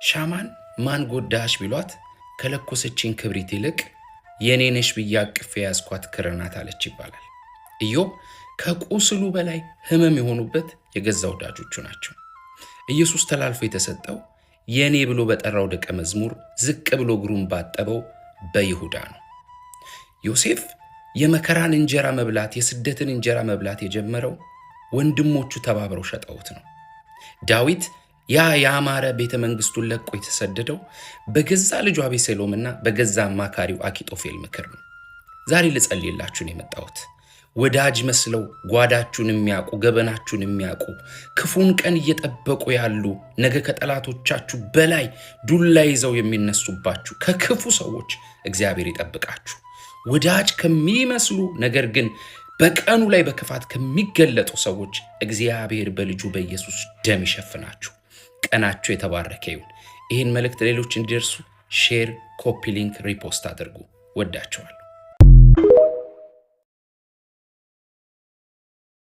ሻማን ማን ጎዳሽ ቢሏት ከለኮሰችኝ ክብሪት ይልቅ የኔነሽ ብዬ አቅፌ ያዝኳት ክር ናት አለች ይባላል። ኢዮብ ከቁስሉ በላይ ህመም የሆኑበት የገዛ ወዳጆቹ ናቸው። ኢየሱስ ተላልፎ የተሰጠው የኔ ብሎ በጠራው ደቀ መዝሙር ዝቅ ብሎ እግሩን ባጠበው በይሁዳ ነው። ዮሴፍ የመከራን እንጀራ መብላት የስደትን እንጀራ መብላት የጀመረው ወንድሞቹ ተባብረው ሸጠውት ነው። ዳዊት ያ ያማረ ቤተ መንግስቱን ለቆ የተሰደደው በገዛ ልጁ አቤሴሎምና በገዛ አማካሪው አኪጦፌል ምክር ነው። ዛሬ ልጸልይላችሁ ነው የመጣሁት። ወዳጅ መስለው ጓዳችሁን የሚያውቁ ገበናችሁን የሚያውቁ ክፉን ቀን እየጠበቁ ያሉ ነገ ከጠላቶቻችሁ በላይ ዱላ ይዘው የሚነሱባችሁ ከክፉ ሰዎች እግዚአብሔር ይጠብቃችሁ። ወዳጅ ከሚመስሉ ነገር ግን በቀኑ ላይ በክፋት ከሚገለጡ ሰዎች እግዚአብሔር በልጁ በኢየሱስ ደም ይሸፍናችሁ። ቀናችሁ የተባረከ ይሁን። ይህን መልእክት ሌሎች እንዲደርሱ ሼር፣ ኮፒ ሊንክ፣ ሪፖስት አድርጉ። ወዳችኋለሁ።